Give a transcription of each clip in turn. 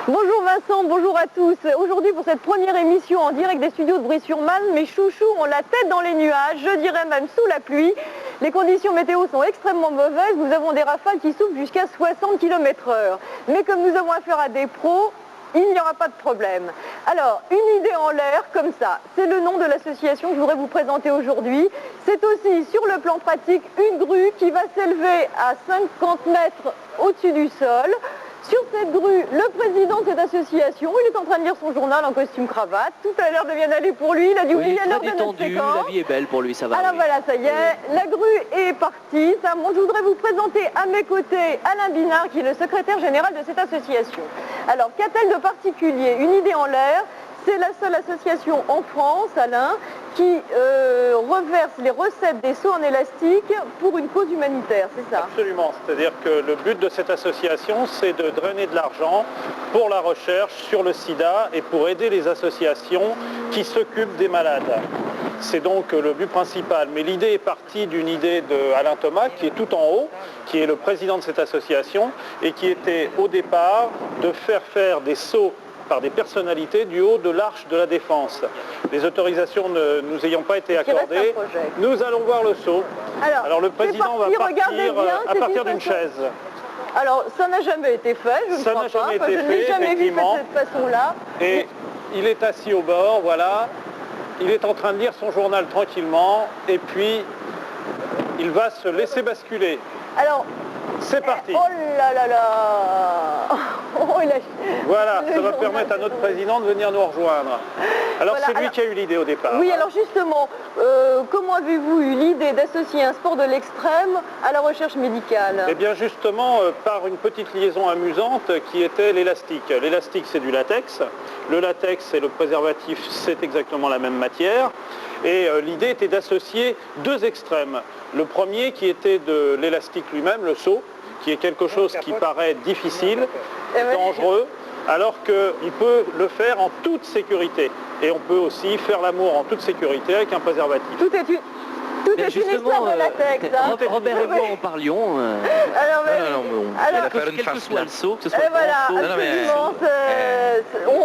Bonjour Vincent, bonjour à tous. Aujourd'hui pour cette première émission en direct des studios de Brie-sur-Marne, mes chouchous ont la tête dans les nuages, je dirais même sous la pluie. Les conditions météo sont extrêmement mauvaises, nous avons des rafales qui soufflent jusqu'à 60 km/h. Mais comme nous avons affaire à des pros, il n'y aura pas de problème. Alors, une idée en l'air, comme ça, c'est le nom de l'association que je voudrais vous présenter aujourd'hui. C'est aussi, sur le plan pratique, une grue qui va s'élever à 50 mètres au-dessus du sol. Sur cette grue, le président de cette association, il est en train de lire son journal en costume cravate. Tout a l'air de bien aller pour lui, il a dû oublier l'heure de notre séquence. La vie est belle pour lui, ça va. Alors voilà, ça y est, la grue est partie. Moi, je voudrais vous présenter à mes côtés Alain Binard, qui est le secrétaire général de cette association. Alors, qu'a-t-elle de particulier? Une idée en l'air. C'est la seule association en France, Alain, qui reverse les recettes des seaux en élastique pour une cause humanitaire, c'est ça? Absolument, c'est-à-dire que le but de cette association, c'est de drainer de l'argent pour la recherche sur le sida et pour aider les associations qui s'occupent des malades. C'est donc le but principal. Mais l'idée est partie d'une idée d'Alain Thomas, qui est tout en haut, qui est le président de cette association, et qui était au départ de faire des seaux par des personnalités du haut de l'Arche de la Défense. Les autorisations ne nous ayant pas été accordées, nous allons voir le saut. Alors le président va partir à partir d'une chaise. Alors ça n'a jamais été fait, je ne crois pas. Ça n'a jamais été fait, je n'ai jamais vu de cette façon-là. Et il est assis au bord, voilà. Il est en train de lire son journal tranquillement et puis il va se laisser basculer. Alors, c'est parti. Oh là là là. Voilà, ça va permettre à notre président de venir nous rejoindre. Alors voilà, c'est lui qui a eu l'idée au départ. Oui, alors justement, comment avez-vous eu l'idée d'associer un sport de l'extrême à la recherche médicale? Eh bien justement, par une petite liaison amusante qui était l'élastique. L'élastique, c'est du latex. Le latex et le préservatif, c'est exactement la même matière. Et l'idée était d'associer deux extrêmes. Le premier qui était de l'élastique lui-même, le seau, qui est quelque chose qui paraît difficile, dangereux, alors qu'on peut le faire en toute sécurité. Et on peut aussi faire l'amour en toute sécurité avec un préservatif. Tout est une histoire de latex. Robert et moi en parlions. Alors, faire une farce soit le saut, que ce soit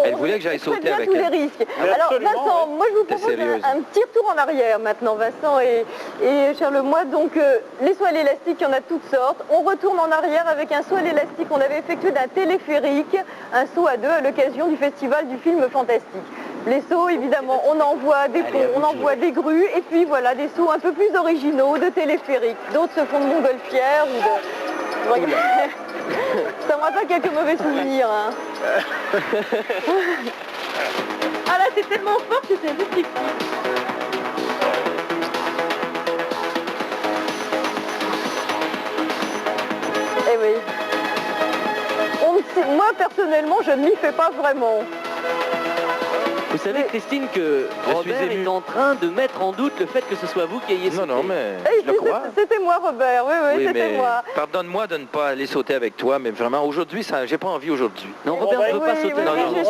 elle voulait que j'aille sauter avec tous les risques. Alors Vincent, moi je vous propose un petit retour en arrière maintenant, Vincent et Charles moi. Donc les sauts à l'élastique, il y en a toutes sortes. On retourne en arrière avec un saut à l'élastique qu'on avait effectué d'un téléphérique, un saut à deux à l'occasion du festival du film fantastique. Les sauts, évidemment, on envoie des ponts, on envoie des grues, et puis voilà, des sauts un peu plus originaux, de téléphériques. D'autres se font de montgolfières ou de... Ça me rappelle quelques mauvais souvenirs. Hein. Ah là, c'est tellement fort que c'est ridicule. Eh oui. Moi, personnellement, je ne m'y fais pas vraiment. Vous savez, Christine, que Robert est en train de mettre en doute le fait que ce soit vous qui ayez sauté. Non, mais je le crois. C'était moi, Robert. Oui, c'était moi. Pardonne-moi de ne pas aller sauter avec toi, mais vraiment, aujourd'hui, j'ai pas envie aujourd'hui. Non, Robert ne veut pas sauter.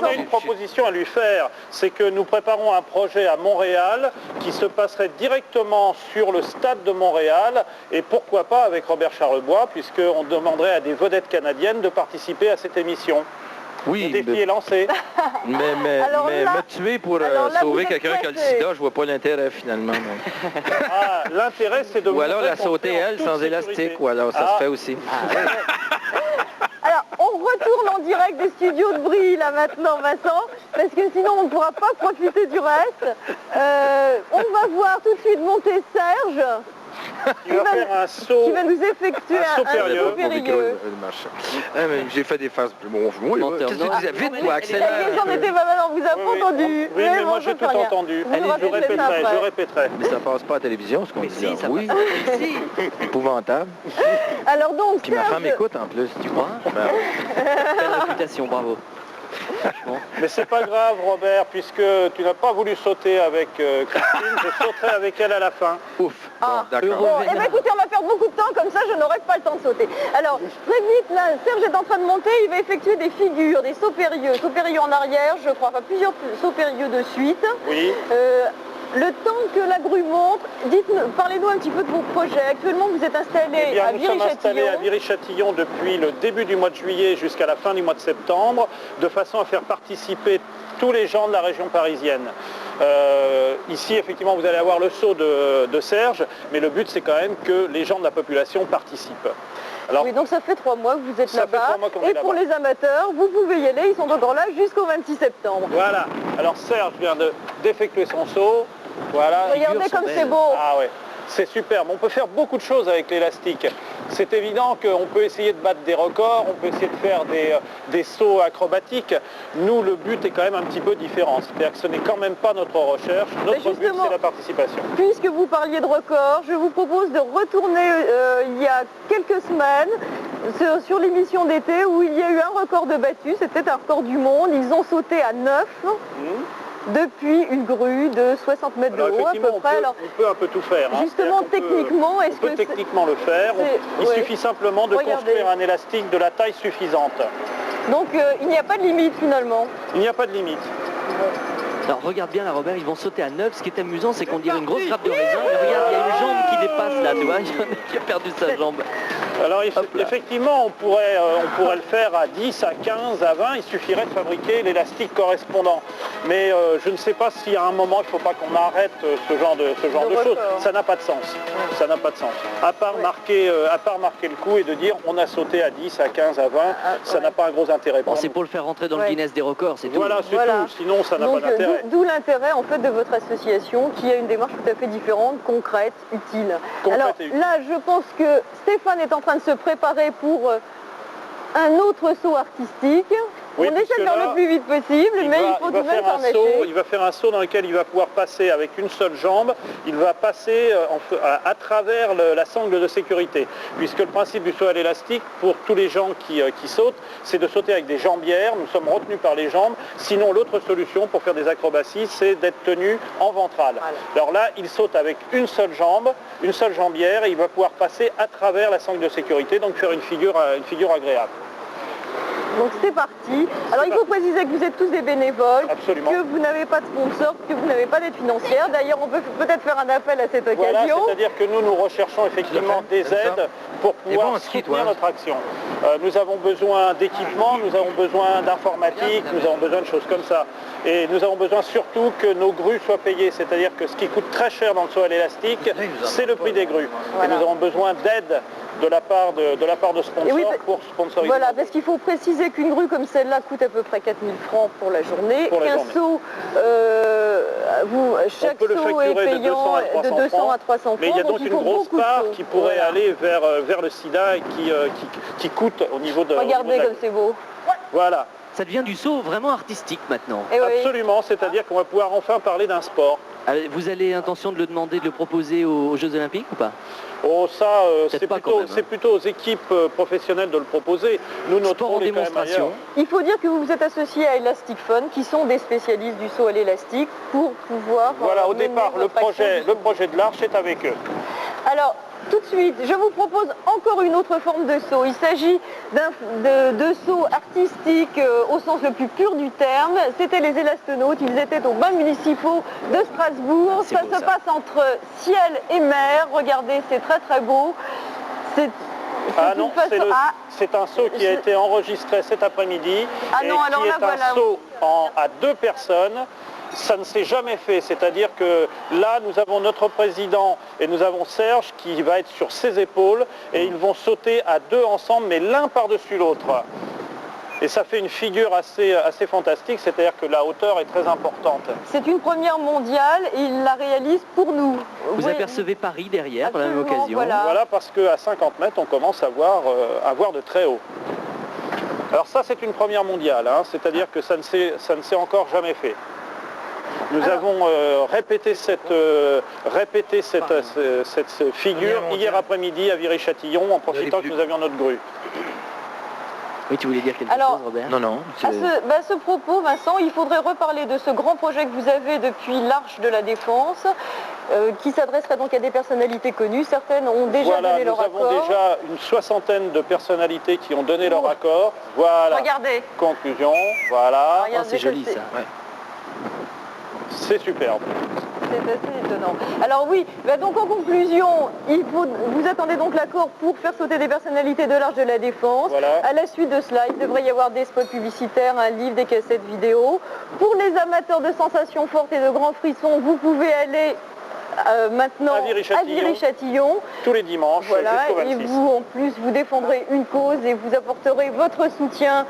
On a une proposition à lui faire. C'est que nous préparons un projet à Montréal qui se passerait directement sur le stade de Montréal et pourquoi pas avec Robert Charlebois, puisqu'on demanderait à des vedettes canadiennes de participer à cette émission. Oui, le défi est lancé. Mais me tuer pour sauver quelqu'un qui a le sida, je vois pas l'intérêt finalement. L'intérêt, c'est de... Ou alors la sauter elle sans élastique, ou alors ça se fait aussi. Alors, on retourne en direct des studios de Brie, là, maintenant, Vincent, parce que sinon, on ne pourra pas profiter du reste. On va voir tout de suite monter Serge. Il va faire un saut. Qui va nous effectuer un saut périlleux. J'ai fait des phases. Bon, qu'est-ce que tu disais? Vite, moi, accélère. J'en étais pas mal, on vous a pas entendu. Oui, mais moi j'ai tout entendu. Je répéterai. Mais ça passe pas à la télévision, ce qu'on dit. Si, ça oui. C'est épouvantable. Alors donc, puis ma femme écoute en plus, tu crois? Belle réputation, bravo. Mais c'est pas grave, Robert, puisque tu n'as pas voulu sauter avec Christine, je sauterai avec elle à la fin. Ouf. D'accord. Bon, eh bien, écoutez, on va perdre beaucoup de temps, comme ça je n'aurai pas le temps de sauter. Alors, très vite, là, Serge est en train de monter, il va effectuer des figures, des sauts périlleux. Sauts périlleux en arrière, je crois, enfin plusieurs sauts périlleux de suite. Oui. le temps que la grue monte, parlez-nous un petit peu de vos projets. Actuellement, vous êtes installé à Viry-Châtillon. Nous sommes installés à Viry-Châtillon depuis le début du mois de juillet jusqu'à la fin du mois de septembre, de façon à faire participer tous les gens de la région parisienne. Ici, effectivement, vous allez avoir le saut de Serge, mais le but, c'est quand même que les gens de la population participent. Alors, oui, donc ça fait 3 mois que vous êtes là-bas. Et pour les amateurs, vous pouvez y aller, ils sont encore là jusqu'au 26 septembre. Voilà. Alors Serge vient d'effectuer son saut. Voilà. Regardez comme c'est beau. Ah ouais, c'est superbe. On peut faire beaucoup de choses avec l'élastique. C'est évident qu'on peut essayer de battre des records, on peut essayer de faire des sauts acrobatiques. Nous, le but est quand même un petit peu différent. C'est-à-dire que ce n'est quand même pas notre recherche. Notre but, c'est la participation. Puisque vous parliez de records, je vous propose de retourner il y a quelques semaines sur l'émission d'été où il y a eu un record de battu. C'était un record du monde. Ils ont sauté à 9. Depuis une grue de 60 mètres de haut à peu près. On peut un peu tout faire. Justement, techniquement, on peut techniquement le faire. Il suffit simplement de construire un élastique de la taille suffisante. Donc il n'y a pas de limite finalement. Il n'y a pas de limite. Alors regarde bien là Robert, ils vont sauter à 9. Ce qui est amusant, c'est qu'on dirait une grosse grappe de raisin. Mais regarde, il y a une jambe qui dépasse là, tu vois. Il y en a qui a perdu sa jambe. Alors effectivement, on pourrait le faire à 10, à 15, à 20. Il suffirait de fabriquer l'élastique correspondant. Mais je ne sais pas si à un moment, il ne faut pas qu'on arrête ce genre de choses. Ça n'a pas de sens. Ça n'a pas de sens. À part marquer le coup et de dire on a sauté à 10, à 15, à 20, ça n'a pas un gros intérêt. Bon, c'est pour le faire rentrer dans le Guinness des records, c'est tout. Voilà, c'est tout. Sinon, ça n'a pas d'intérêt. D'où l'intérêt en fait de votre association qui a une démarche tout à fait différente, concrète, utile. Alors là, je pense que Stéphane est en train de se préparer pour un autre saut artistique. Oui, on essaie de faire le plus vite possible, mais il faut tout de même s'en lâcher. Il va faire un saut dans lequel il va pouvoir passer avec une seule jambe. Il va passer à travers la sangle de sécurité. Puisque le principe du saut à l'élastique, pour tous les gens qui sautent, c'est de sauter avec des jambières. Nous sommes retenus par les jambes. Sinon, l'autre solution pour faire des acrobaties, c'est d'être tenu en ventrale. Voilà. Alors là, il saute avec une seule jambe, une seule jambière, et il va pouvoir passer à travers la sangle de sécurité, donc faire une figure agréable. Donc c'est parti. Alors il faut préciser que vous êtes tous des bénévoles, Absolument. Que vous n'avez pas de sponsor, que vous n'avez pas d'aide financière. D'ailleurs, on peut peut-être faire un appel à cette occasion. Voilà, c'est-à-dire que nous recherchons effectivement des aides pour pouvoir soutenir notre action. Nous avons besoin d'équipements, nous avons besoin d'informatique, nous avons besoin de choses comme ça. Et nous avons besoin surtout que nos grues soient payées, c'est-à-dire que ce qui coûte très cher dans le saut à l'élastique, c'est le prix des grues. Voilà. Et nous avons besoin d'aide de la part de sponsors pour sponsoriser. Voilà, parce qu'il faut préciser qu'une grue comme celle-là coûte à peu près 4 000 francs pour la journée. Qu'un saut, chaque saut est payant de 200 à 300 francs. Mais il y a donc une grosse part qui pourrait aller vers le sida et qui coûte au niveau de... Regardez comme c'est beau. Voilà. Ça devient du saut vraiment artistique maintenant. Absolument, c'est-à-dire qu'on va pouvoir enfin parler d'un sport. Vous avez l'intention de le demander, de le proposer aux Jeux Olympiques ou pas? Oh ça, c'est plutôt aux équipes professionnelles de le proposer. Nous, notre rôle est quand même ailleurs. Il faut dire que vous vous êtes associé à Elastic Fun, qui sont des spécialistes du saut à l'élastique, pour pouvoir... Voilà, au départ, le projet de l'Arche est avec eux. Alors, tout de suite, je vous propose encore une autre forme de saut. Il s'agit de saut artistique au sens le plus pur du terme. C'était les élastronautes, ils étaient aux bains municipaux de Strasbourg. Ça se passe entre ciel et mer. Regardez, c'est très très beau. C'est un saut qui a été enregistré cet après-midi et qui est un saut à 2 personnes. Ça ne s'est jamais fait, c'est-à-dire que là, nous avons notre président et nous avons Serge qui va être sur ses épaules et ils vont sauter à 2 ensemble, mais l'un par-dessus l'autre. Et ça fait une figure assez fantastique, c'est-à-dire que la hauteur est très importante. C'est une première mondiale et il la réalise pour nous. Vous apercevez Paris derrière, pour la même occasion. Voilà, parce qu'à 50 mètres, on commence à voir de très haut. Alors ça, c'est une première mondiale, hein, c'est-à-dire que ça ne s'est encore jamais fait. Nous avons répété cette figure hier après-midi à Viry-Châtillon en profitant que nous avions notre grue. Oui, tu voulais dire quelque chose, Robert? Non. À ce propos, Vincent, il faudrait reparler de ce grand projet que vous avez depuis l'Arche de la Défense, qui s'adresserait donc à des personnalités connues. Certaines ont déjà donné leur accord. Nous avons déjà une 60aine de personnalités qui ont donné leur accord. Voilà. Regardez. Conclusion, voilà. C'est joli ça. Ouais. C'est superbe. C'est assez étonnant. Alors oui, donc en conclusion, vous attendez donc l'accord pour faire sauter des personnalités de l'Arche de la Défense. Voilà. À la suite de cela, il devrait y avoir des spots publicitaires, un livre, des cassettes vidéo. Pour les amateurs de sensations fortes et de grands frissons, vous pouvez aller maintenant à Viry-Châtillon. Tous les dimanches, voilà, jusqu'au 26. et vous, en plus, vous défendrez une cause et vous apporterez votre soutien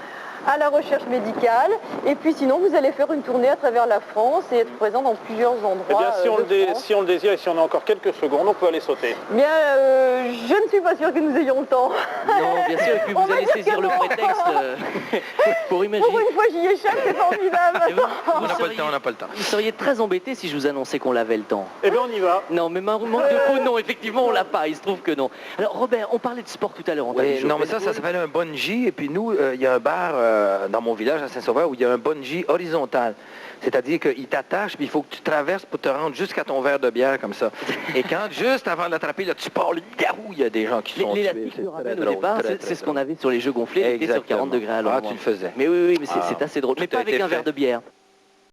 à la recherche médicale. Et puis sinon, vous allez faire une tournée à travers la France et être présent dans plusieurs endroits. Eh bien, si on le désire et si on a encore quelques secondes, on peut aller sauter. Bien, je ne suis pas sûre que nous ayons le temps. Non, bien sûr, et puis vous allez saisir le prétexte pour imaginer. Pour une fois, j'y échappe, c'est formidable. On n'a pas le temps. Vous seriez très embêté si je vous annonçais qu'on l'avait le temps. Eh bien, on y va. Non, mais manque de peau, non, effectivement, on l'a pas. Il se trouve que non. Alors, Robert, on parlait de sport tout à l'heure. Non, mais ça s'appelle un bungee. Et puis nous, il y a un bar dans mon village à Saint-Sauveur où il y a un bungee horizontal. C'est-à-dire qu'il t'attache, puis il faut que tu traverses pour te rendre jusqu'à ton verre de bière comme ça. Et quand, juste avant de l'attraper, là, tu pars le garou, il y a des gens qui sont l'élastique tués. de rappel au départ, c'est ce qu'on avait sur les jeux gonflés, était sur 40 degrés à l'ombre. Ah, tu le faisais. Mais oui, mais c'est assez drôle. Mais pas avec un verre de bière.